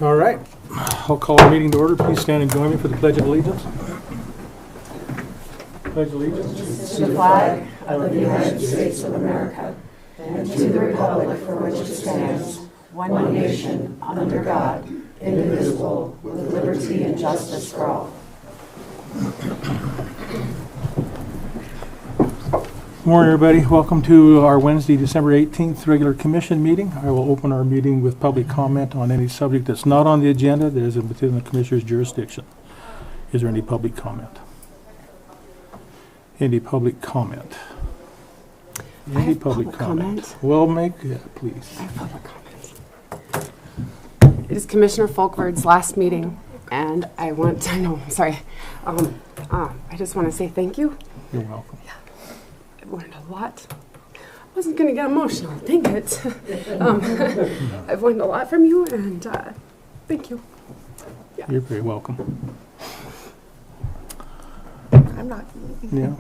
All right, I'll call our meeting to order. Please stand and join me for the Pledge of Allegiance. Pledge allegiance to the flag of the United States of America and to the republic for which it stands, one nation, under God, indivisible, with liberty and justice for all. Good morning, everybody. Welcome to our Wednesday, December 18th regular commission meeting. I will open our meeting with public comment on any subject that's not on the agenda that is within the commissioner's jurisdiction. Is there any public comment? Any public comment? Any public comment? Well, make that, please. I have public comment. It is Commissioner Folkvard's last meeting, and I want to know, sorry, I just want to say thank you. You're welcome. Yeah. I've learned a lot. I wasn't going to get emotional, dang it. I've learned a lot from you, and thank you. Yeah. You're very welcome. I'm not. Yeah.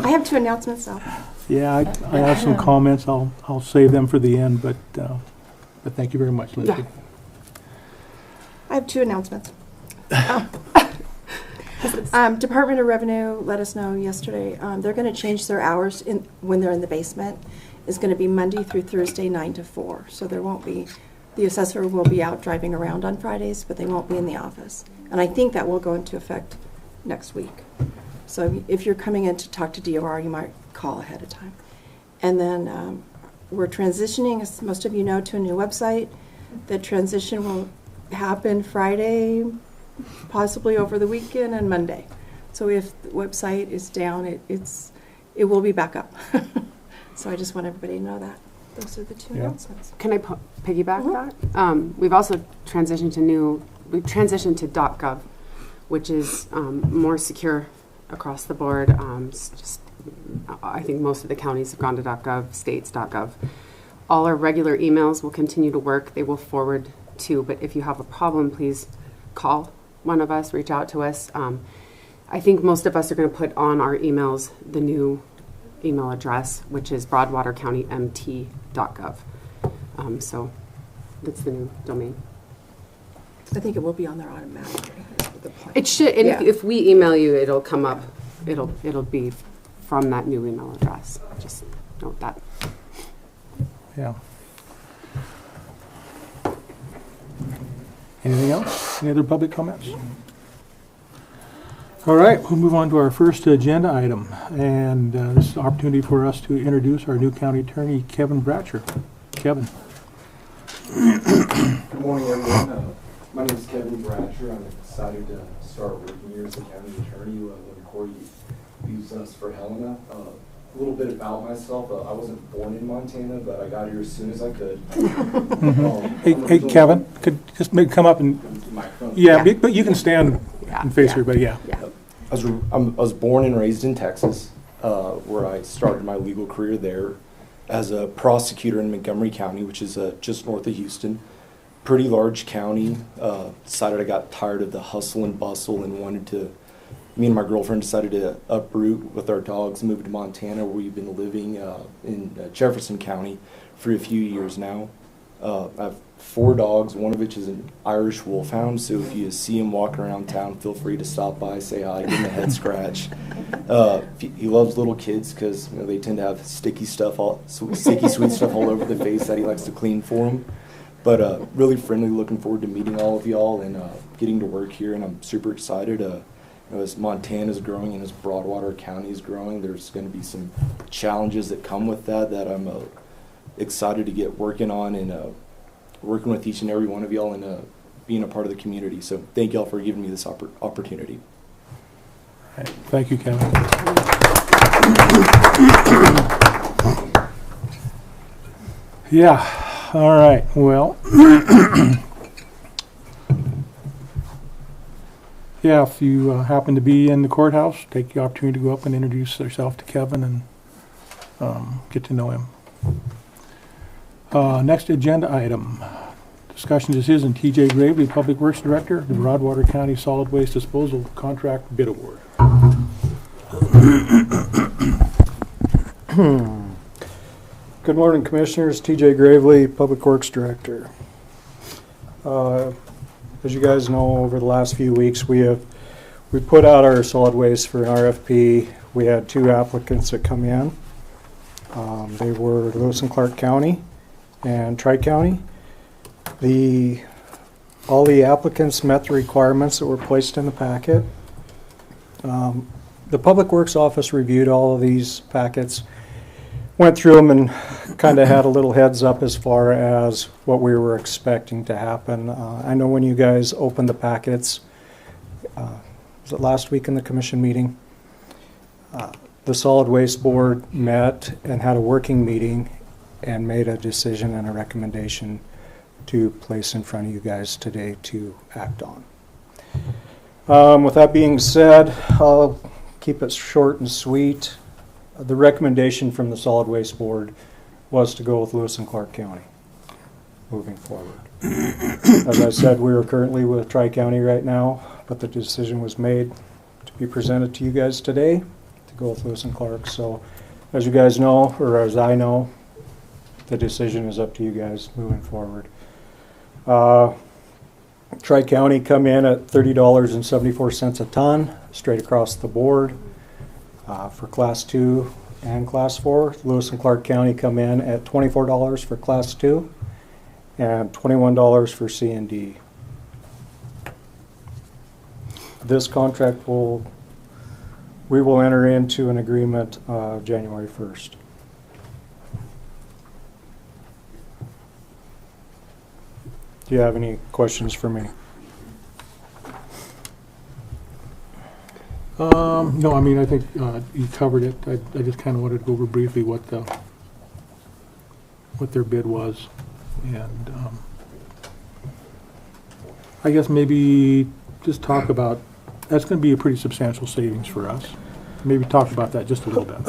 I have two announcements, though. Yeah, I have some comments. I'll save them for the end, but thank you very much, Lindsay. Yeah. I have two announcements. Department of Revenue let us know yesterday they're going to change their hours when they're in the basement. It's going to be Monday through Thursday, 9 to 4. So there won't be, the assessor will be out driving around on Fridays, but they won't be in the office. And I think that will go into effect next week. So if you're coming in to talk to DOR, you might call ahead of time. And then we're transitioning, as most of you know, to a new website. The transition will happen Friday, possibly over the weekend, and Monday. So if the website is down, it will be back up. So I just want everybody to know that. Those are the two announcements. Can I piggyback that? We've also transitioned to .gov, which is more secure across the board. I think most of the counties have gone to .gov, states.gov. All our regular emails will continue to work. They will forward to, but if you have a problem, please call one of us, reach out to us. I think most of us are going to put on our emails the new email address, which is broadwatercountymt.gov. So that's the new domain. I think it will be on there automatically. It should, and yeah. if we email you, it'll come up. It'll be from that new email address. Just note that. Yeah. Anything else? Any other public comments? All right, we'll move on to our first agenda item, and this is an opportunity for us to introduce our new county attorney, Kevin Bratcher. Kevin. Good morning, everyone. My name is Kevin Bratcher. I'm excited to start working here as a county attorney when Corey used us for Helena. A little bit about myself. I wasn't born in Montana, but I got here as soon as I could. Hey, Kevin, could just maybe come up and Yeah. but you can stand and face everybody. Yeah. I was born and raised in Texas, where I started my legal career there as a prosecutor in Montgomery County, which is just north of Houston. Pretty large county. Decided I got tired of the hustle and bustle and me and my girlfriend decided to uproot with our dogs, move to Montana, where we've been living in Jefferson County for a few years now. I have 4 dogs, one of which is an Irish Wolfhound, so if you see him walking around town, feel free to stop by, say hi, give him a head scratch. He loves little kids because they tend to have sticky, sweet stuff all over the face that he likes to clean for them. But really friendly, looking forward to meeting all of y'all and getting to work here, and I'm super excited. As Montana is growing and as Broadwater County is growing, there's going to be some challenges that come with that I'm excited to get working on and working with each and every one of y'all and being a part of the community. So thank y'all for giving me this opportunity. Right. Thank you, Kevin. Yeah. All right. Well. Yeah, if you happen to be in the courthouse, take the opportunity to go up and introduce yourself to Kevin and get to know him. Next agenda item, discussion decision, TJ Gravely, Public Works Director, the Broadwater County Solid Waste Disposal Contract Bid Award. Good morning, Commissioners. TJ Gravely, Public Works Director. As you guys know, over the last few weeks, we put out our solid waste for an RFP. We had 2 applicants that come in. They were Lewis and Clark County and Tri-County. All the applicants met the requirements that were placed in the packet. The Public Works Office reviewed all of these packets, went through them, and kind of had a little heads up as far as what we were expecting to happen. I know when you guys opened the packets, was it last week in the commission meeting? The Solid Waste Board met and had a working meeting and made a decision and a recommendation to place in front of you guys today to act on. With that being said, I'll keep it short and sweet. The recommendation from the Solid Waste Board was to go with Lewis and Clark County moving forward. As I said, we are currently with Tri-County right now, but the decision was made to be presented to you guys today to go with Lewis and Clark. So as you guys know, or as I know, the decision is up to you guys moving forward. Tri-County come in at $30.74 a ton, straight across the board for Class 2 and Class 4. Lewis and Clark County come in at $24 for Class 2 and $21 for C and D. This contract we will enter into an agreement January 1st. Do you have any questions for me? No, I mean, I think you covered it. I just kind of wanted to go over briefly what their bid was. And I guess maybe just talk about, that's going to be a pretty substantial savings for us. Maybe talk about that just a little bit.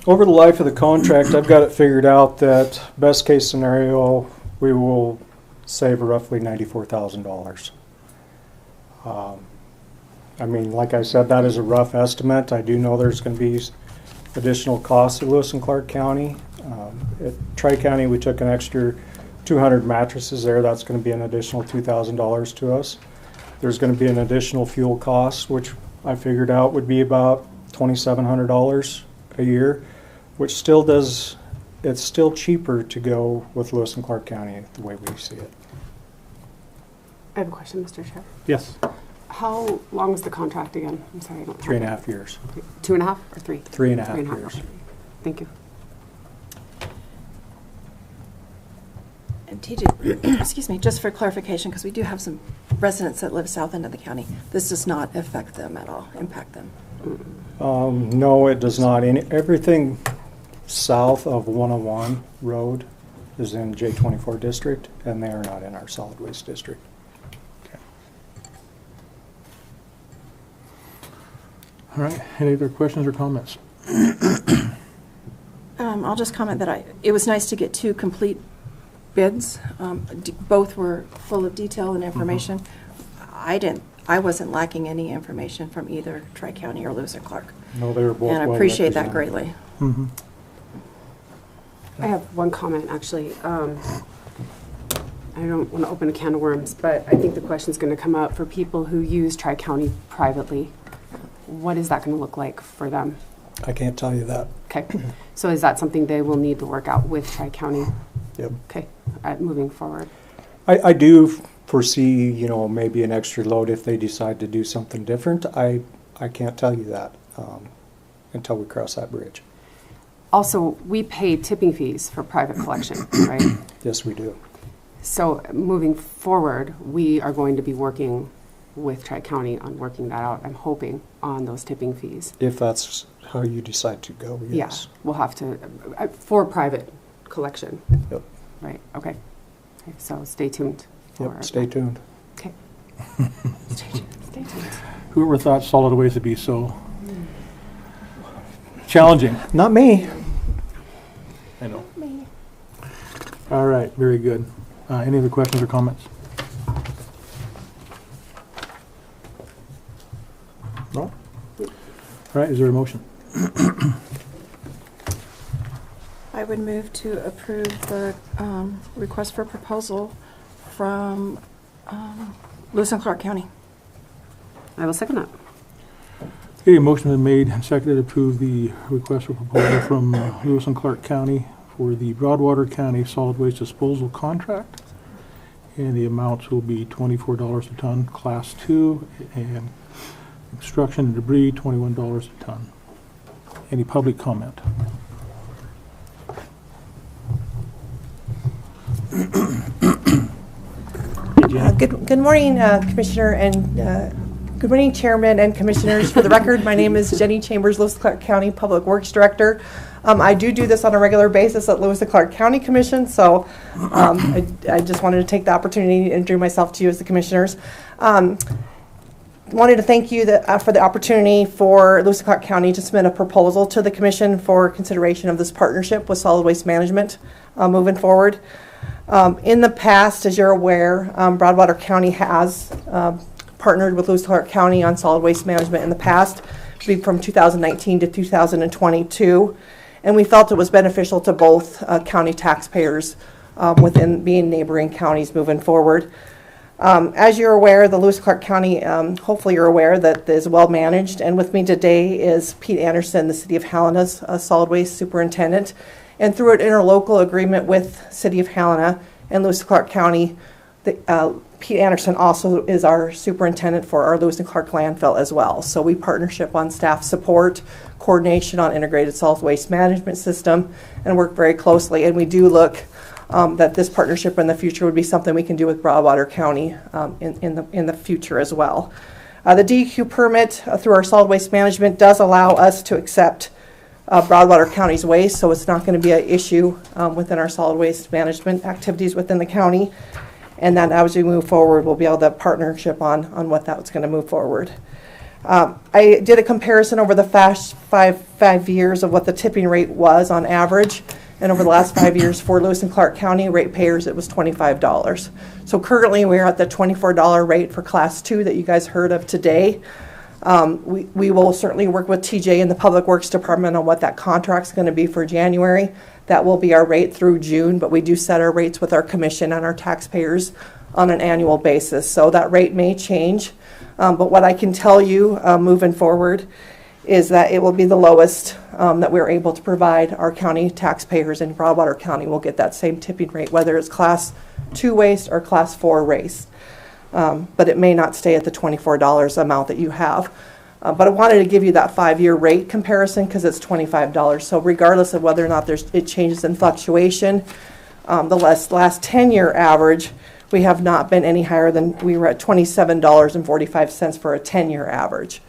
Over the life of the contract, I've got it figured out that best case scenario, we will save roughly $94,000. I mean, like I said, that is a rough estimate. I do know there's going to be additional costs at Lewis and Clark County. At Tri-County, we took an extra 200 mattresses there. That's going to be an additional $2,000 to us. There's going to be an additional fuel cost, which I figured out would be about $2,700 a year, which still does, it's still cheaper to go with Lewis and Clark County the way we see it. I have a question, Mr. Chair. Yes. How long was the contract again? I'm sorry, I don't have 3.5 years. 2.5 or 3? 3.5 years. Okay. Thank you. And TJ, excuse me, just for clarification, because we do have some residents that live south end of the county, this does not affect them at all, impact them. No, it does not. Everything south of 101 Road is in J24 district, and they are not in our solid waste district. Okay. All right. Any other questions or comments? I'll just comment that it was nice to get 2 complete bids. Both were full of detail and information. I wasn't lacking any information from either Tri-County or Lewis and Clark. No, they were both And I well appreciate that represented. greatly. Mm-hmm. I have one comment, actually. I don't want to open a can of worms, but I think the question is going to come up for people who use Tri-County privately. What is that going to look like for them? I can't tell you that. Okay. So is that something they will need to work out with Tri-County? Yep. Okay. Moving forward. I do foresee, maybe an extra load if they decide to do something different. I can't tell you that until we cross that bridge. Also, we pay tipping fees for private collection, right? Yes, we do. So moving forward, we are going to be working with Tri-County on working that out, I'm hoping, on those tipping fees. If that's how you decide to go, yes. Yeah, we'll have to, for private collection. Yep. Right, okay. So stay tuned. Yep, stay tuned. Okay. Stay tuned. Whoever thought solid waste would be so challenging? Not me. I know. All right, very good. Any other questions or comments? No? All right, is there a motion? I would move to approve the request for proposal from Lewis and Clark County. I will second that. Okay, a motion been made and seconded to approve the request for proposal from Lewis and Clark County for the Broadwater County Solid Waste Disposal Contract. And the amounts will be $24 a ton, Class 2, and construction and debris, $21 a ton. Any public comment? Good morning, Commissioner, and good morning, Chairman and Commissioners. For the record, my name is Jenny Chambers, Lewis and Clark County Public Works Director. I do this on a regular basis at Lewis and Clark County Commission, so I just wanted to take the opportunity to introduce myself to you as the Commissioners. Wanted to thank you for the opportunity for Lewis and Clark County to submit a proposal to the Commission for consideration of this partnership with solid waste management moving forward. In the past, as you're aware, Broadwater County has partnered with Lewis and Clark County on solid waste management in the past, from 2019 to 2022, and we felt it was beneficial to both county taxpayers within being neighboring counties moving forward. As you're aware, the Lewis and Clark County, hopefully you're aware that is well managed, and with me today is Pete Anderson, the City of Helena's solid waste superintendent. And through an interlocal agreement with City of Helena and Lewis and Clark County, Pete Anderson also is our superintendent for our Lewis and Clark landfill as well. So we partnership on staff support, coordination on integrated solid waste management system, and work very closely. And we do look that this partnership in the future would be something we can do with Broadwater County in the future as well. The DEQ permit through our solid waste management does allow us to accept Broadwater County's waste, so it's not going to be an issue within our solid waste management activities within the county. And then as we move forward, we'll be able to partnership on what that's going to move forward. I did a comparison over the past five years of what the tipping rate was on average. And over the last 5 years for Lewis and Clark County ratepayers, it was $25. So currently we're at the $24 rate for Class 2 that you guys heard of today. We will certainly work with TJ in the Public Works Department on what that contract's going to be for January. That will be our rate through June, but we do set our rates with our commission and our taxpayers on an annual basis. So that rate may change, but what I can tell you moving forward is that it will be the lowest that we're able to provide our county taxpayers, in Broadwater County will get that same tipping rate, whether it's Class 2 waste or Class 4 waste. But it may not stay at the $24 amount that you have. But I wanted to give you that 5-year rate comparison because it's $25. So regardless of whether or not it changes in fluctuation, the last 10-year average, we have not been any higher than, we were at $27.45 for a 10-year average.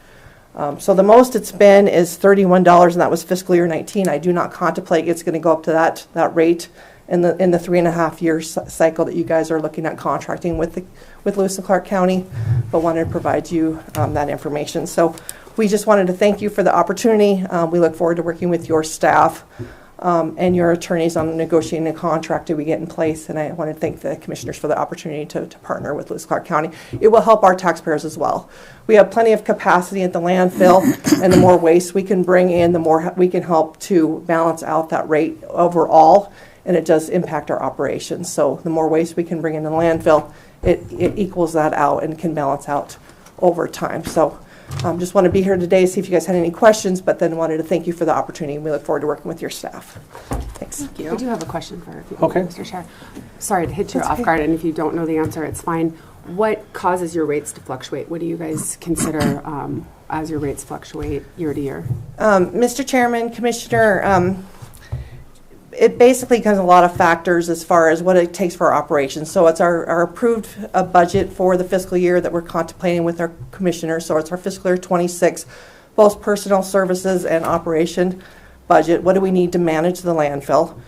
So the most it's been is $31, and that was fiscal year 19. I do not contemplate it's going to go up to that rate in the 3.5-year cycle that you guys are looking at contracting with Lewis and Clark County, but wanted to provide you that information. So we just wanted to thank you for the opportunity. We look forward to working with your staff and your attorneys on negotiating a contract that we get in place. And I want to thank the commissioners for the opportunity to partner with Lewis and Clark County. It will help our taxpayers as well. We have plenty of capacity at the landfill, and the more waste we can bring in, the more we can help to balance out that rate overall, and it does impact our operations. So the more waste we can bring in the landfill, it equals that out and can balance out over time. So just want to be here today, see if you guys had any questions, but then wanted to thank you for the opportunity, and we look forward to working with your staff. Thanks. Thank you. I do have a question for you, Okay. Mr. Chair. Sorry to hit you That's off okay. guard, and if you don't know the answer, it's fine. What causes your rates to fluctuate? What do you guys consider as your rates fluctuate year to year? Mr. Chairman, Commissioner, it basically comes a lot of factors as far as what it takes for our operations. So it's our approved budget for the fiscal year that we're contemplating with our commissioners. So it's our fiscal year 26, both personnel services and operation budget. What do we need to manage the landfill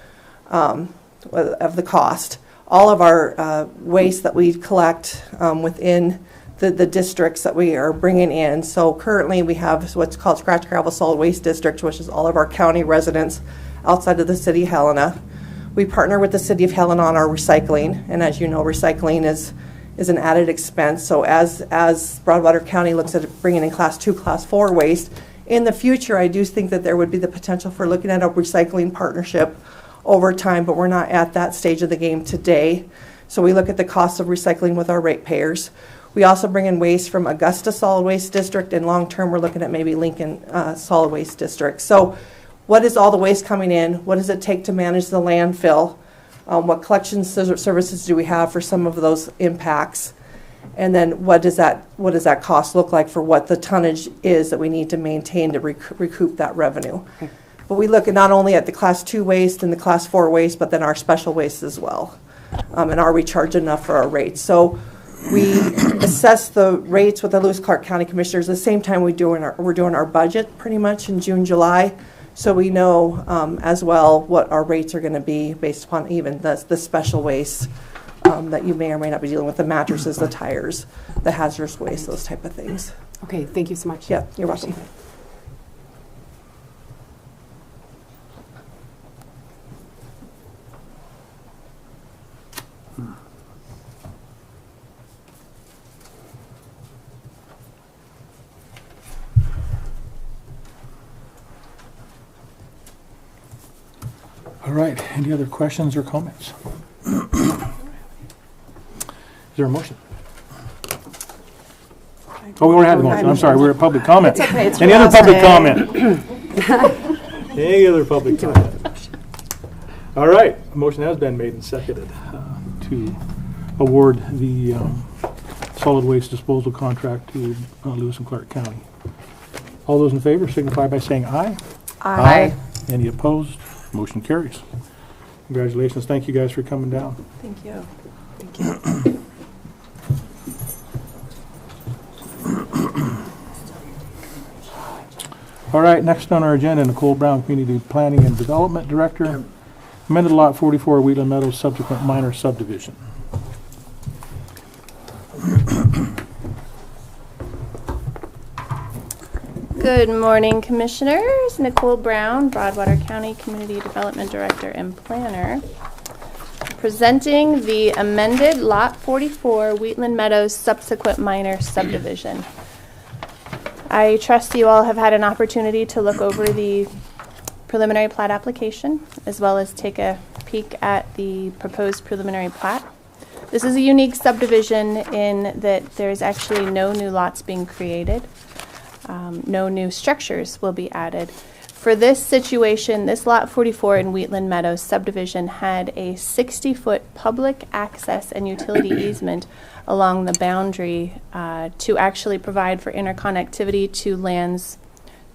of the cost? All of our waste that we collect within the districts that we are bringing in. So currently we have what's called Scratch Gravel Solid Waste District, which is all of our county residents outside of the city of Helena. We partner with the city of Helena on our recycling, and as you know, recycling is an added expense. So as Broadwater County looks at bringing in Class 2, Class 4 waste, in the future I do think that there would be the potential for looking at a recycling partnership over time, but we're not at that stage of the game today So we look at the cost of recycling with our ratepayers. We also bring in waste from Augusta Solid Waste District, and long-term, we're looking at maybe Lincoln Solid Waste District. So what is all the waste coming in? What does it take to manage the landfill? What collection services do we have for some of those impacts? And then what does that cost look like for what the tonnage is that we need to maintain to recoup that revenue? Okay. But we look at not only at the Class 2 waste and the Class 4 waste, but then our special waste as well. And are we charged enough for our rates? So we assess the rates with the Lewis Clark County Commissioners at the same time we're doing our budget pretty much in June, July. So we know as well what our rates are going to be based upon even the special waste that you may or may not be dealing with, the mattresses, the tires, the hazardous waste, those type of things. Okay, thank you so much. Yeah, you're welcome. All right, any other questions or comments? Is there a motion? Oh, we already had the motion. I'm sorry, we're at public comment. It's okay, it's Any other public Wednesday. comment? Any other public comment? All right, a motion has been made and seconded to award the solid waste disposal contract to Lewis and Clark County. All those in favor signify by saying aye. Aye. Any opposed? Motion carries. Congratulations. Thank you guys for coming down. Thank you. Thank you. All right, next on our agenda, Nicole Brown, Community Planning and Development Director. Amended Lot 44, Wheatland Meadows, subsequent minor subdivision. Good morning, Commissioners. Nicole Brown, Broadwater County Community Development Director and Planner, presenting the amended Lot 44 Wheatland Meadows subsequent minor subdivision. I trust you all have had an opportunity to look over the preliminary plat application as well as take a peek at the proposed preliminary plat. This is a unique subdivision in that there's actually no new lots being created. No new structures will be added. For this situation, this Lot 44 in Wheatland Meadows subdivision had a 60-foot public access and utility easement along the boundary to actually provide for interconnectivity to lands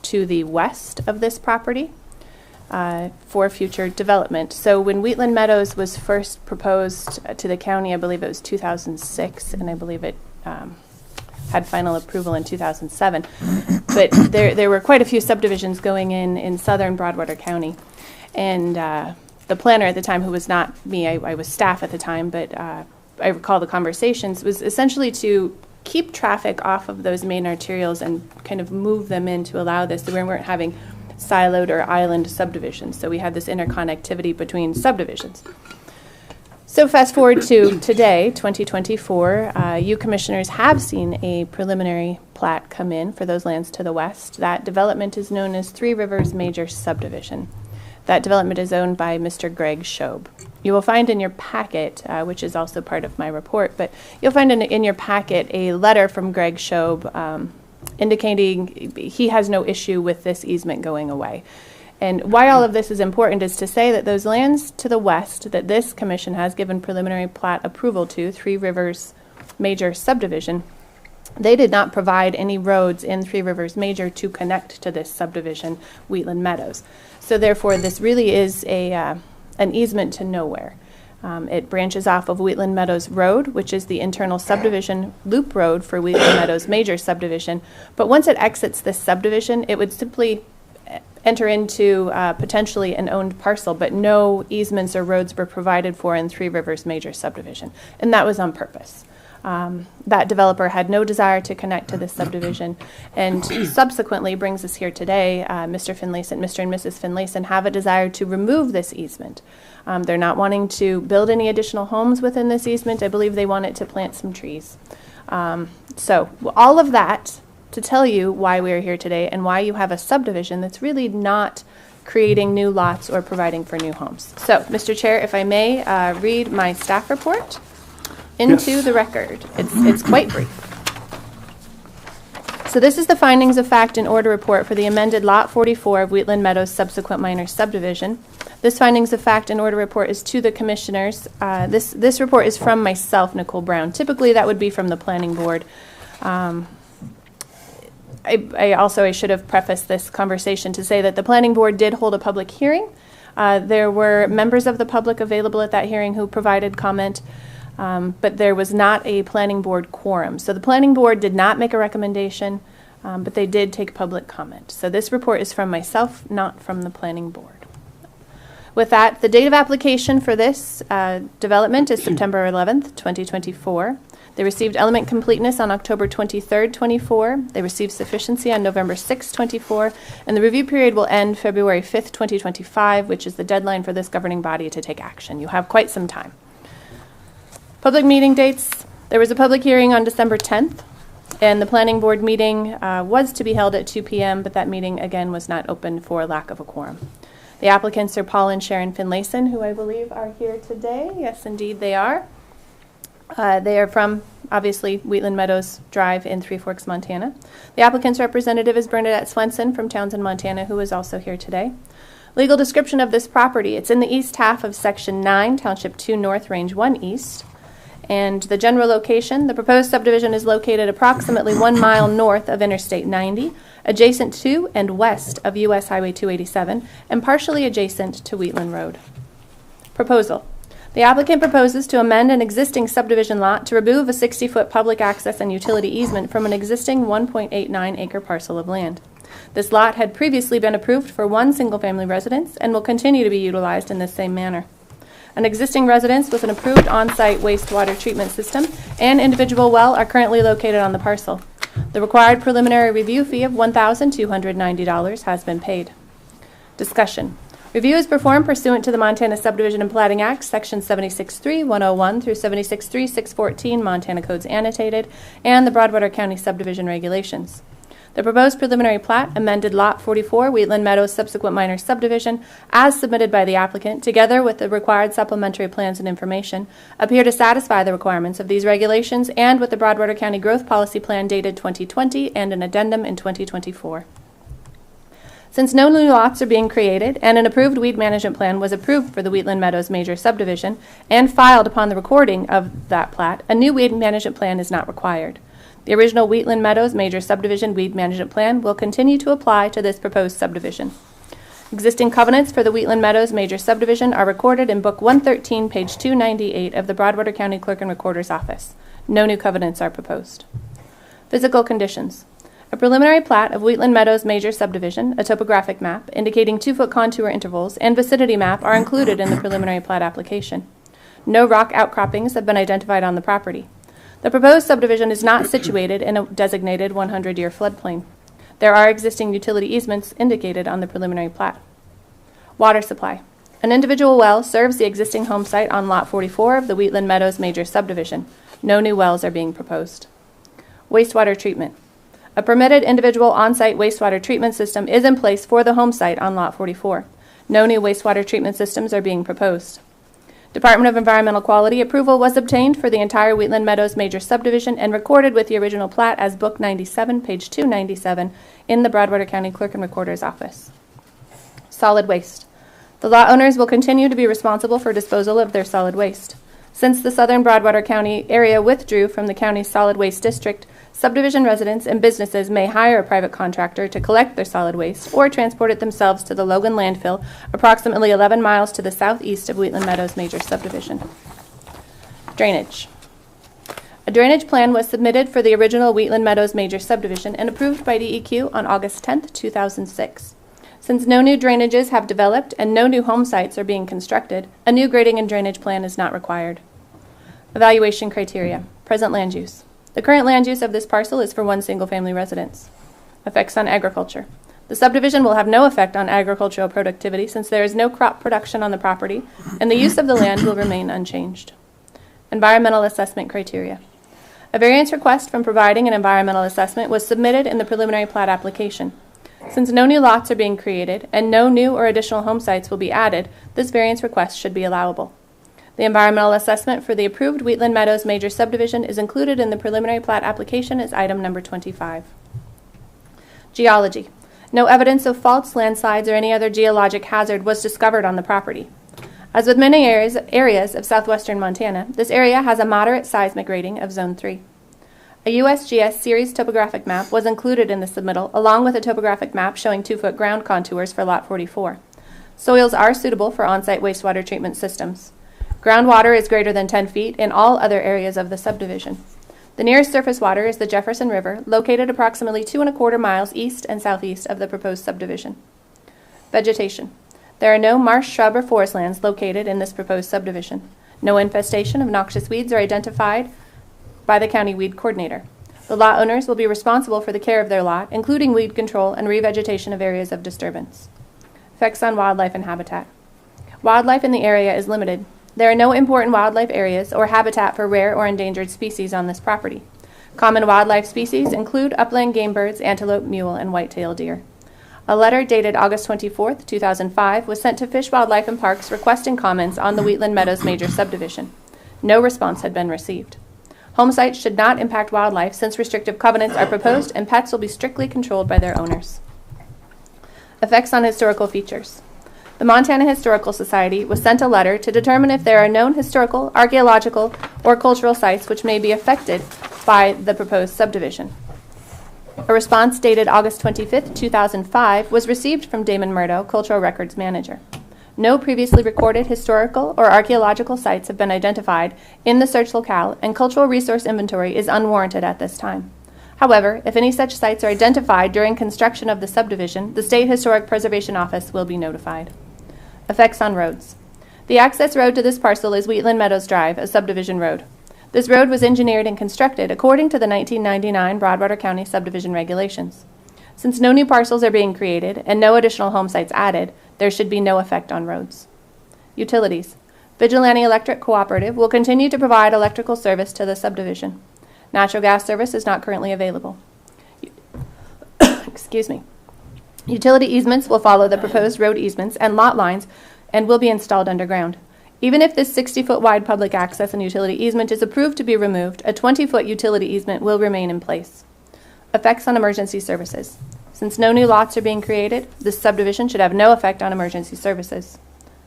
to the west of this property for future development. So when Wheatland Meadows was first proposed to the county, I believe it was 2006, and I believe it had final approval in 2007. But there were quite a few subdivisions going in southern Broadwater County. And the planner at the time, who was not me, I was staff at the time, but I recall the conversations, was essentially to keep traffic off of those main arterials and kind of move them in to allow this, so we weren't having siloed or island subdivisions. So we had this interconnectivity between subdivisions. So fast forward to today, 2024, you commissioners have seen a preliminary plat come in for those lands to the west. That development is known as Three Rivers Major Subdivision. That development is owned by Mr. Greg Shobe. You will find in your packet, which is also part of my report, but you'll find in your packet a letter from Greg Shobe indicating he has no issue with this easement going away. And why all of this is important is to say that those lands to the west that this commission has given preliminary plat approval to, Three Rivers Major Subdivision, they did not provide any roads in Three Rivers Major to connect to this subdivision, Wheatland Meadows. So therefore, this really is an easement to nowhere. It branches off of Wheatland Meadows Road, which is the internal subdivision loop road for Wheatland Meadows Major Subdivision. But once it exits this subdivision, it would simply enter into potentially an owned parcel, but no easements or roads were provided for in Three Rivers Major Subdivision. And that was on purpose. That developer had no desire to connect to this subdivision, and subsequently brings us here today. Mr. Finlayson, Mr. and Mrs. Finlayson have a desire to remove this easement. They're not wanting to build any additional homes within this easement. I believe they want it to plant some trees. So all of that to tell you why we are here today and why you have a subdivision that's really not creating new lots or providing for new homes. So, Mr. Chair, if I may read my staff report into Yes. the record. It's quite brief. So this is the findings of fact and order report for the amended Lot 44 of Wheatland Meadows subsequent minor subdivision. This findings of fact and order report is to the commissioners. This report is from myself, Nicole Brown. Typically, that would be from the planning board. I should have prefaced this conversation to say that the planning board did hold a public hearing. There were members of the public available at that hearing who provided comment, but there was not a planning board quorum. So the planning board did not make a recommendation, but they did take public comment. So this report is from myself, not from the planning board. With that, the date of application for this development is September 11th, 2024. They received element completeness on October 23rd, 24. They received sufficiency on November 6th, 24. And the review period will end February 5th, 2025, which is the deadline for this governing body to take action. You have quite some time. Public meeting dates. There was a public hearing on December 10th, and the planning board meeting was to be held at 2 p.m., but that meeting, again, was not open for lack of a quorum. The applicants are Paul and Sharon Finlayson, who I believe are here today. Yes, indeed, they are. They are from, obviously, Wheatland Meadows Drive in Three Forks, Montana. The applicant's representative is Bernadette Swenson from Townsend, Montana, who is also here today. Legal description of this property. It's in the east half of Section 9, Township 2 North, Range 1 East. And the general location, the proposed subdivision is located approximately 1 mile north of Interstate 90, adjacent to and west of U.S. Highway 287, and partially adjacent to Wheatland Road. Proposal. The applicant proposes to amend an existing subdivision lot to remove a 60-foot public access and utility easement from an existing 1.89-acre parcel of land. This lot had previously been approved for one single-family residence and will continue to be utilized in the same manner. An existing residence with an approved on-site wastewater treatment system and individual well are currently located on the parcel. The required preliminary review fee of $1,290 has been paid. Discussion. Review is performed pursuant to the Montana Subdivision and Platting Act, Section 76.3.101 through 76.3.614 Montana Codes Annotated, and the Broadwater County Subdivision Regulations. The proposed preliminary plat, amended Lot 44, Wheatland Meadows subsequent minor subdivision, as submitted by the applicant, together with the required supplementary plans and information, appear to satisfy the requirements of these regulations and with the Broadwater County Growth Policy Plan dated 2020 and an addendum in 2024. Since no new lots are being created and an approved weed management plan was approved for the Wheatland Meadows major subdivision and filed upon the recording of that plat, a new weed management plan is not required. The original Wheatland Meadows major subdivision weed management plan will continue to apply to this proposed subdivision. Existing covenants for the Wheatland Meadows major subdivision are recorded in Book 113, page 298 of the Broadwater County Clerk and Recorder's Office. No new covenants are proposed. Physical conditions. A preliminary plat of Wheatland Meadows major subdivision, a topographic map indicating 2-foot contour intervals, and vicinity map are included in the preliminary plat application. No rock outcroppings have been identified on the property. The proposed subdivision is not situated in a designated 100-year floodplain. There are existing utility easements indicated on the preliminary plat. Water supply. An individual well serves the existing home site on Lot 44 of the Wheatland Meadows major subdivision. No new wells are being proposed. Wastewater treatment. A permitted individual on-site wastewater treatment system is in place for the home site on Lot 44. No new wastewater treatment systems are being proposed. Department of Environmental Quality approval was obtained for the entire Wheatland Meadows major subdivision and recorded with the original plat as Book 97, page 297 in the Broadwater County Clerk and Recorder's Office. Solid waste. The lot owners will continue to be responsible for disposal of their solid waste. Since the southern Broadwater County area withdrew from the county's solid waste district, subdivision residents and businesses may hire a private contractor to collect their solid waste or transport it themselves to the Logan landfill, approximately 11 miles to the southeast of Wheatland Meadows major subdivision. Drainage. A drainage plan was submitted for the original Wheatland Meadows major subdivision and approved by DEQ on August 10, 2006. Since no new drainages have developed and no new home sites are being constructed, a new grading and drainage plan is not required. Evaluation criteria. Present land use. The current land use of this parcel is for one single-family residence. Effects on agriculture. The subdivision will have no effect on agricultural productivity since there is no crop production on the property, and the use of the land will remain unchanged. Environmental assessment criteria. A variance request from providing an environmental assessment was submitted in the preliminary plat application. Since no new lots are being created and no new or additional home sites will be added, this variance request should be allowable. The environmental assessment for the approved Wheatland Meadows major subdivision is included in the preliminary plat application as item number 25. Geology. No evidence of faults, landslides, or any other geologic hazard was discovered on the property. As with many areas of southwestern Montana, this area has a moderate seismic rating of Zone 3. A USGS series topographic map was included in the submittal, along with a topographic map showing 2-foot ground contours for Lot 44. Soils are suitable for on-site wastewater treatment systems. Groundwater is greater than 10 feet in all other areas of the subdivision. The nearest surface water is the Jefferson River, located approximately 2¼ miles east and southeast of the proposed subdivision. Vegetation. There are no marsh, shrub, or forest lands located in this proposed subdivision. No infestation of noxious weeds are identified by the county weed coordinator. The lot owners will be responsible for the care of their lot, including weed control and revegetation of areas of disturbance. Effects on wildlife and habitat. Wildlife in the area is limited. There are no important wildlife areas or habitat for rare or endangered species on this property. Common wildlife species include upland game birds, antelope, mule, and white-tailed deer. A letter dated August 24, 2005 was sent to Fish, Wildlife, and Parks requesting comments on the Wheatland Meadows major subdivision. No response had been received. Home sites should not impact wildlife since restrictive covenants are proposed and pets will be strictly controlled by their owners. Effects on historical features. The Montana Historical Society was sent a letter to determine if there are known historical, archaeological, or cultural sites which may be affected by the proposed subdivision. A response dated August 25, 2005 was received from Damon Murdo, Cultural Records Manager. No previously recorded historical or archaeological sites have been identified in the search locale, and cultural resource inventory is unwarranted at this time. However, if any such sites are identified during construction of the subdivision, the State Historic Preservation Office will be notified. Effects on roads. The access road to this parcel is Wheatland Meadows Drive, a subdivision road. This road was engineered and constructed according to the 1999 Broadwater County subdivision regulations. Since no new parcels are being created and no additional home sites added, there should be no effect on roads. Utilities. Vigilante Electric Cooperative will continue to provide electrical service to the subdivision. Natural gas service is not currently available. Excuse me. Utility easements will follow the proposed road easements and lot lines and will be installed underground. Even if this 60-foot wide public access and utility easement is approved to be removed, a 20-foot utility easement will remain in place. Effects on emergency services. Since no new lots are being created, this subdivision should have no effect on emergency services.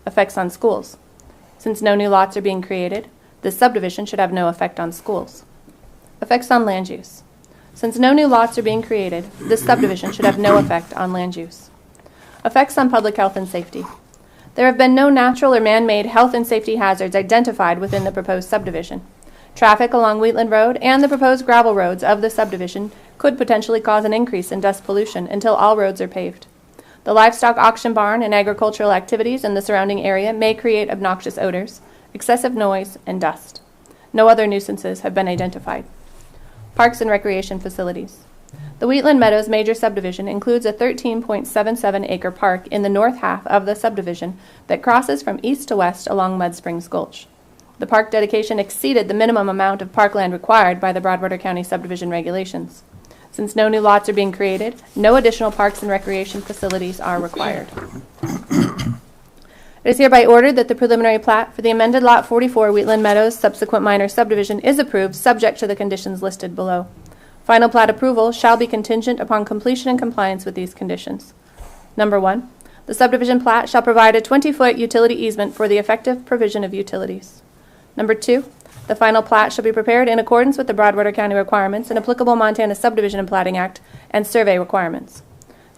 Effects on schools. Since no new lots are being created, this subdivision should have no effect on schools. Effects on land use. Since no new lots are being created, this subdivision should have no effect on land use. Effects on public health and safety. There have been no natural or man-made health and safety hazards identified within the proposed subdivision. Traffic along Wheatland Road and the proposed gravel roads of the subdivision could potentially cause an increase in dust pollution until all roads are paved. The livestock auction barn and agricultural activities in the surrounding area may create obnoxious odors, excessive noise, and dust. No other nuisances have been identified. Parks and recreation facilities. The Wheatland Meadows major subdivision includes a 13.77-acre park in the north half of the subdivision that crosses from east to west along Mud Springs Gulch. The park dedication exceeded the minimum amount of parkland required by the Broadwater County subdivision regulations. Since no new lots are being created, no additional parks and recreation facilities are required. It is hereby ordered that the preliminary plat for the amended Lot 44 Wheatland Meadows subsequent minor subdivision is approved subject to the conditions listed below. Final plat approval shall be contingent upon completion and compliance with these conditions. Number 1, the subdivision plat shall provide a 20-foot utility easement for the effective provision of utilities. Number 2, the final plat shall be prepared in accordance with the Broadwater County requirements and applicable Montana Subdivision and Platting Act and survey requirements.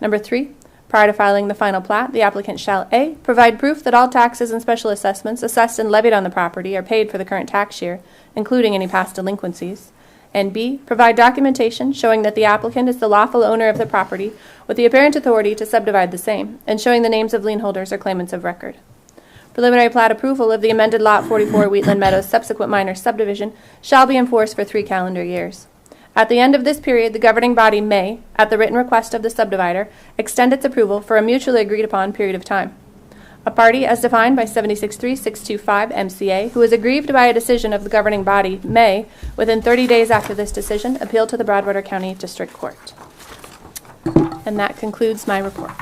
Number 3, prior to filing the final plat, the applicant shall A, provide proof that all taxes and special assessments assessed and levied on the property are paid for the current tax year, including any past delinquencies, and B, provide documentation showing that the applicant is the lawful owner of the property with the apparent authority to subdivide the same, and showing the names of lien holders or claimants of record. Preliminary plat approval of the amended Lot 44 Wheatland Meadows subsequent minor subdivision shall be enforced for 3 calendar years. At the end of this period, the governing body may, at the written request of the subdivider, extend its approval for a mutually agreed upon period of time. A party, as defined by 763625 MCA, who is aggrieved by a decision of the governing body may, within 30 days after this decision, appeal to the Broadwater County District Court. And that concludes my report.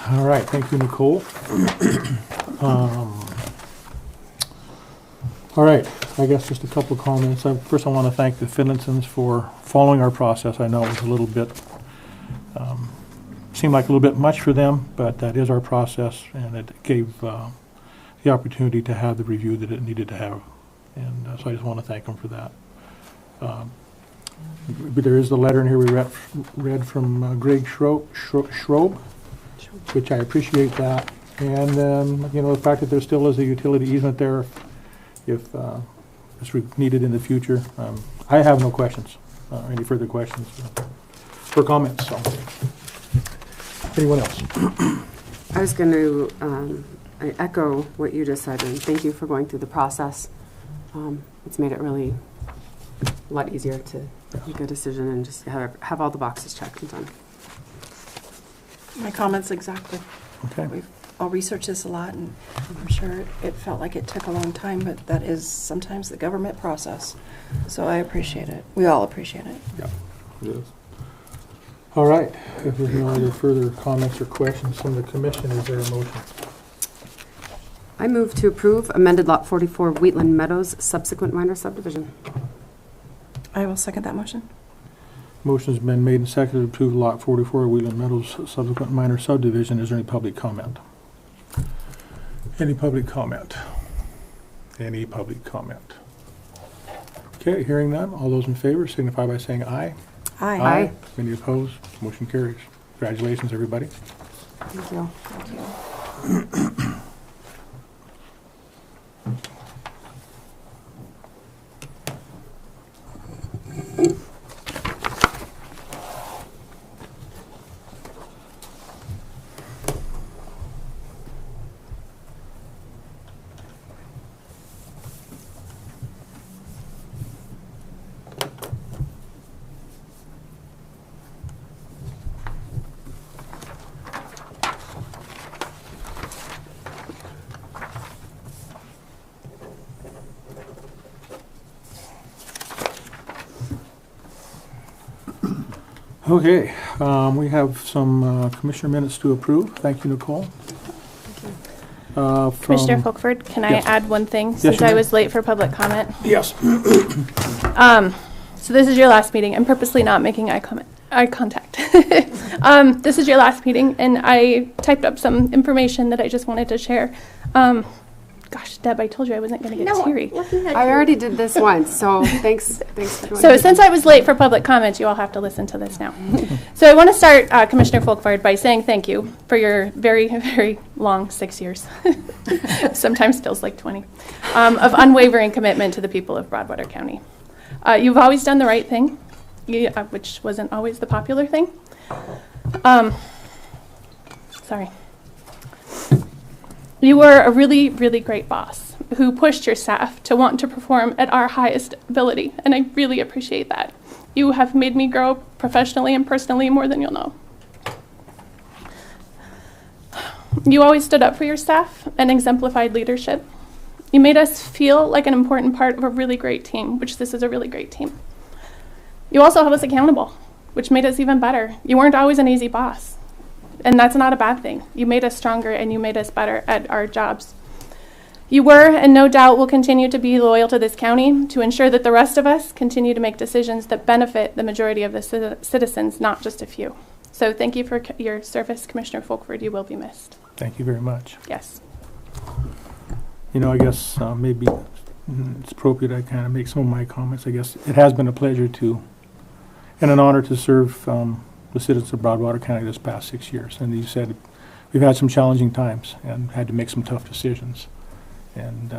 All right, thank you, Nicole. All right, I guess just a couple of comments. First, I want to thank the Finlansons for following our process. I know it was a little bit, seemed like a little bit much for them, but that is our process, and it gave the opportunity to have the review that it needed to have. And so I just want to thank them for that. But there is the letter in here we read from Greg Schroeb, which I appreciate that. And the fact that there still is a utility easement there if it's needed in the future. I have no questions, any further questions or comments. So, anyone else? I was going to echo what you just said, and thank you for going through the process. It's made it really a lot easier to make a decision and just have all the boxes checked and done. My comments exactly. Okay. I'll research this a lot, and I'm sure it felt like it took a long time, but that is sometimes the government process. So I appreciate it. We all appreciate it. Yeah, it is. All right. If there's no other further comments or questions from the commission, is there a motion? I move to approve amended Lot 44 Wheatland Meadows subsequent minor subdivision. I will second that motion. Motion's been made and seconded to approve Lot 44 Wheatland Meadows subsequent minor subdivision. Is there any public comment? Any public comment? Any public comment? Okay, hearing none. All those in favor signify by saying aye. Aye. Aye. Any opposed? Motion carries. Congratulations, everybody. Thank you. Thank you. Okay, we have some commissioner minutes to approve. Thank you, Nicole. Commissioner Folkford, can Yes. I add one thing Yes, since you I may. was late for public comment? Yes. So this is your last meeting. I'm purposely not making eye contact. This is your last meeting, and I typed up some information that I just wanted to share. Gosh, Deb, I told you I wasn't going to get teary. I already did this once, so thanks for doing So it. since I was late for public comment, you all have to listen to this now. So I want to start, Commissioner Folkford, by saying thank you for your very, very long 6 years, sometimes feels like 20, of unwavering commitment to the people of Broadwater County. You've always done the right thing, which wasn't always the popular thing. Sorry. You were a really, really great boss who pushed your staff to want to perform at our highest ability, and I really appreciate that. You have made me grow professionally and personally more than you'll know. You always stood up for your staff and exemplified leadership. You made us feel like an important part of a really great team, which this is a really great team. You also held us accountable, which made us even better. You weren't always an easy boss. And that's not a bad thing. You made us stronger and you made us better at our jobs. You were, and no doubt will continue to be, loyal to this county to ensure that the rest of us continue to make decisions that benefit the majority of the citizens, not just a few. So thank you for your service, Commissioner Folkford. You will be missed. Thank you very much. Yes. You know, I guess maybe it's appropriate I kind of make some of my comments. I guess it has been a pleasure and an honor to serve the citizens of Broadwater County this past 6 years. And you said we've had some challenging times and had to make some tough decisions. And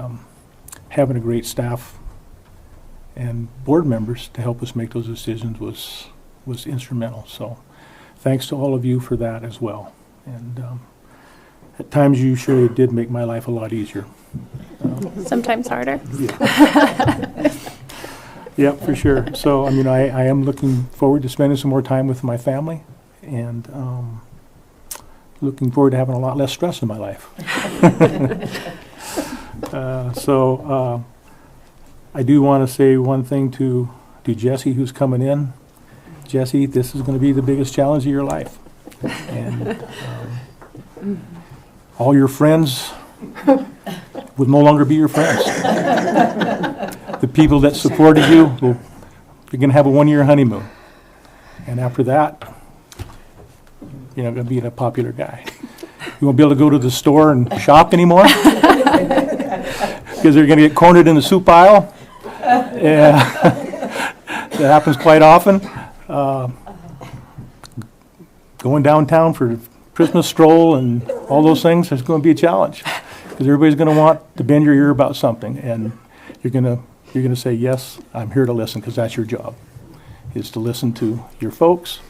having a great staff and board members to help us make those decisions was instrumental. So thanks to all of you for that as well. And at times you surely did make my life a lot easier. Sometimes harder. Yeah, for sure. So, I mean, I am looking forward to spending some more time with my family and looking forward to having a lot less stress in my life. I do want to say one thing to Jesse, who's coming in. Jesse, this is going to be the biggest challenge of your life. And all your friends will no longer be your friends. The people that supported you, you're going to have a 1-year honeymoon. And after that, you're not going to be a popular guy. You won't be able to go to the store and shop anymore because they're going to get cornered in the soup aisle. Yeah. That happens quite often. Going downtown for Christmas stroll and all those things is going to be a challenge because everybody's going to want to bend your ear about something, and you're going to say, yes, I'm here to listen, because that's your job, is to listen to your folks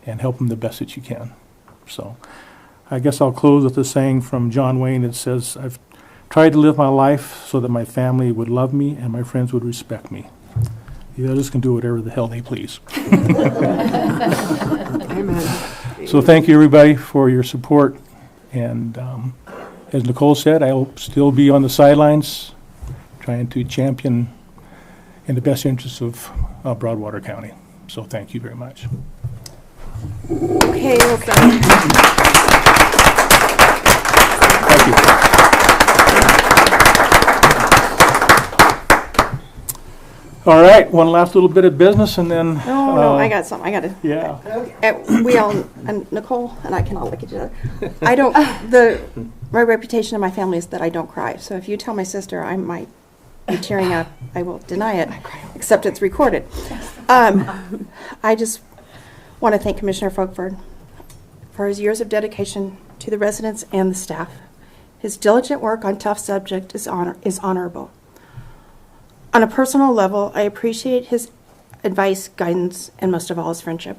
and help them the best that you can. So I guess I'll close with a saying from John Wayne. It says, I've tried to live my life so that my family would love me and my friends would respect me. The others can do whatever the hell they please. Amen. So thank you, everybody, for your support. And as Nicole said, I'll still be on the sidelines trying to champion in the best interests of Broadwater County. So thank you very much. Okay, well done. Thank you. All right, one last little bit of business, and then... No, I got something. I got to. Yeah. We all, and Nicole and I can all look at each other. I don't, my reputation in my family is that I don't cry. So if you tell my sister I might be tearing up, I will deny it, except it's recorded. I just want to thank Commissioner Folkford for his years of dedication to the residents and the staff. His diligent work on tough subject is honorable. On a personal level, I appreciate his advice, guidance, and most of all, his friendship.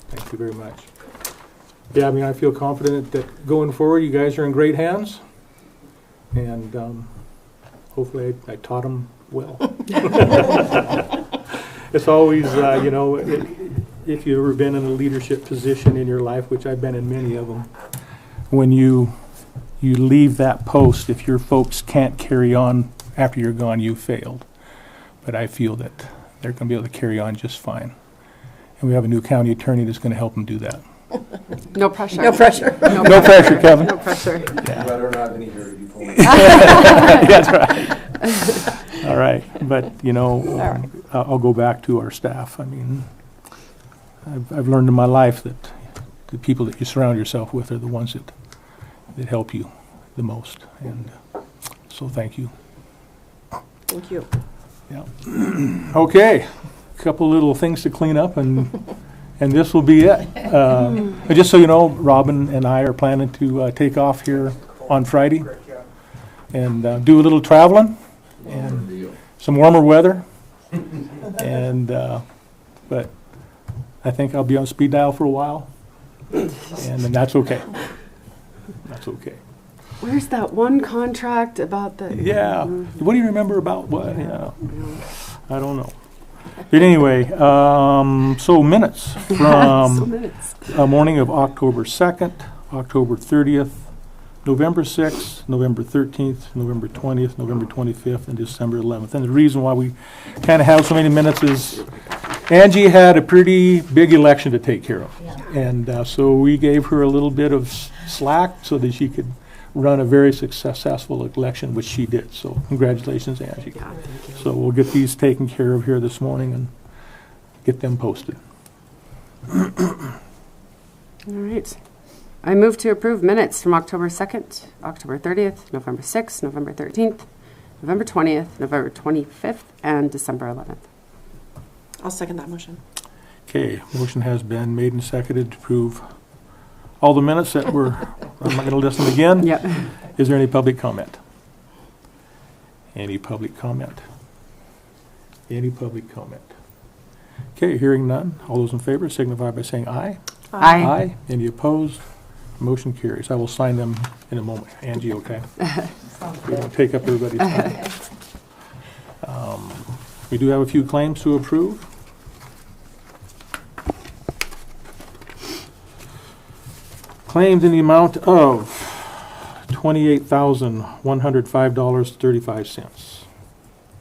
Thank you very much. Yeah, I mean, I feel confident that going forward, you guys are in great hands. And hopefully I taught them well. It's always, you know, if you've ever been in a leadership position in your life, which I've been in many of them, when you leave that post, if your folks can't carry on after you're gone, you failed. But I feel that they're going to be able to carry on just fine. And we have a new county attorney that's going to help them do that. No pressure. No pressure. No pressure, Kevin. No pressure. Yeah. Better not have any here to be pulling. That's right. All right. But, you know, I'll go back to our staff. I mean, I've learned in my life that the people that you surround yourself with are the ones that help you the most. And so thank you. Thank you. Yeah. Okay. A couple little things to clean up, and this will be it. Just so you know, Robin and I are planning to take off here on Friday and do a little traveling and some warmer weather. And but I think I'll be on speed dial for a while, and then that's okay. That's okay. Where's that one contract about the... Yeah. What do you remember about what? Yeah. I don't know. But anyway, so minutes from a morning of October 2nd, October 30th, November 6th, November 13th, November 20th, November 25th, and December 11th. And the reason why we kind of have so many minutes is Angie had a pretty big election to take care of. Yeah. And so we gave her a little bit of slack so that she could run a very successful election, which she did. So congratulations, Angie. Yeah, thank you. So we'll get these taken care of here this morning and get them posted. All right. I move to approve minutes from October 2nd, October 30th, November 6th, November 13th, November 20th, November 25th, and December 11th. I'll second that motion. Okay, motion has been made and seconded to approve all the minutes that were, I'm not going to list them again. Yep. Is there any public comment? Any public comment? Any public comment? Okay, hearing none. All those in favor signify by saying aye. Aye. Aye. Any opposed? Motion carries. I will sign them in a moment. Angie, okay? We won't take up everybody's time. We do have a few claims to approve. Claims in the amount of $28,105.35.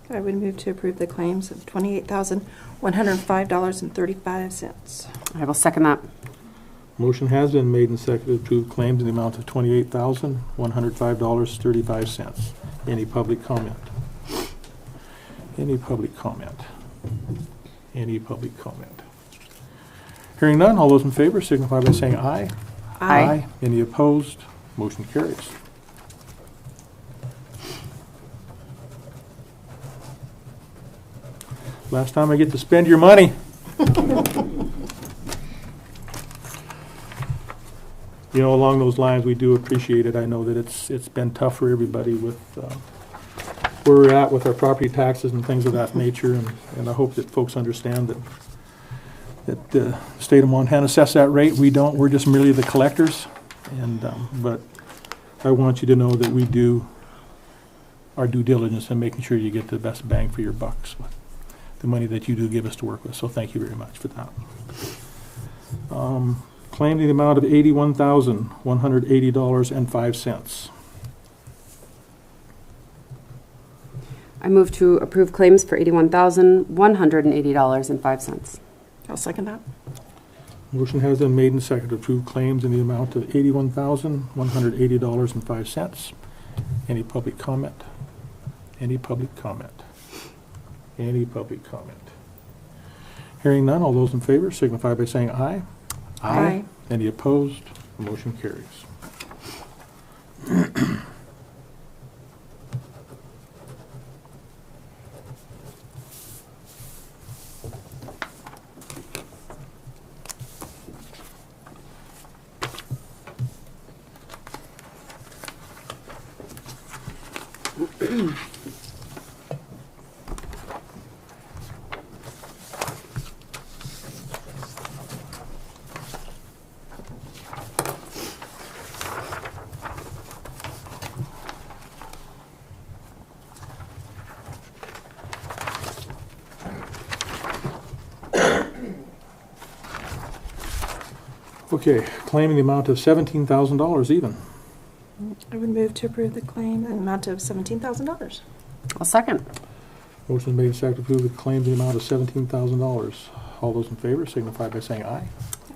I would move to approve the claims of $28,105.35. I will second that. Motion has been made and seconded to approve claims in the amount of $28,105.35. Any public comment? Any public comment? Any public comment? Hearing none, all those in favor signify by saying aye. Aye. Any opposed? Motion carries. Last time I get to spend your money. You know, along those lines, we do appreciate it. I know that it's been tough for everybody with where we're at with our property taxes and things of that nature, and I hope that folks understand that the state of Montana sets that rate. We don't. We're just merely the collectors, and but I want you to know that we do our due diligence in making sure you get the best bang for your bucks with the money that you do give us to work with. So thank you very much for that. Claim the amount of $81,180.05. I move to approve claims for $81,180.05. I'll second that. Motion has been made and seconded to approve claims in the amount of $81,180.05. Any public comment? Any public comment? Any public comment? Hearing none, all those in favor signify by saying aye. Aye. Any opposed? Motion carries. Okay, claiming the amount of $17,000 even. I would move to approve the claim in an amount of $17,000. I'll second. Motion made and seconded to approve the claims in the amount of $17,000. All those in favor signify by saying aye.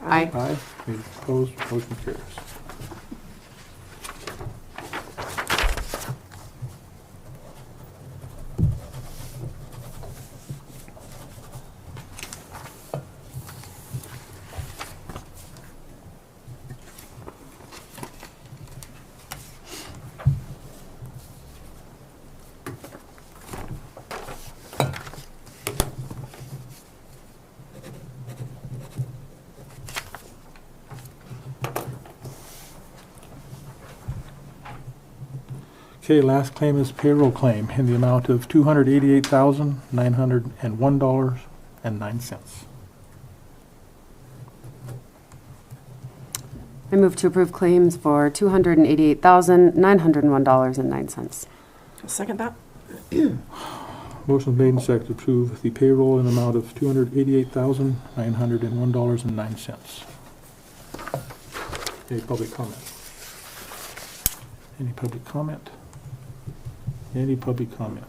Aye. Aye. Any opposed? Motion carries. Okay, last claim is payroll claim in the amount of $288,901.09. I move to approve claims for $288,901.09. I'll second that. Motion made and seconded to approve the payroll in the amount of $288,901.09. Any public comment? Any public comment? Any public comment?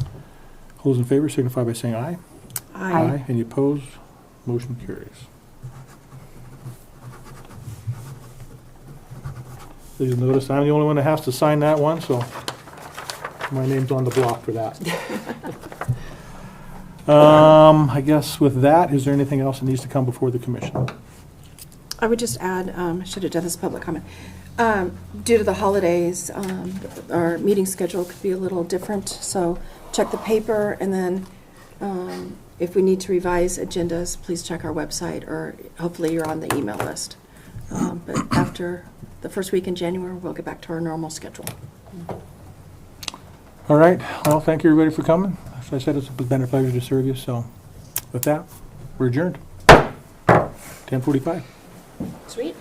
All those in favor signify by saying aye. Aye. Any opposed? Motion carries. So you'll notice I'm the only one that has to sign that one, so my name's on the block for that. I guess with that, is there anything else that needs to come before the commission? I would just add, I should have done this public comment. Due to the holidays, our meeting schedule could be a little different, so check the paper, and then if we need to revise agendas, please check our website, or hopefully you're on the email list. But after the first week in January, we'll get back to our normal schedule. All right, well, thank you everybody for coming. As I said, it's been a pleasure to serve you, so with that, we're adjourned. 10:45. Sweet.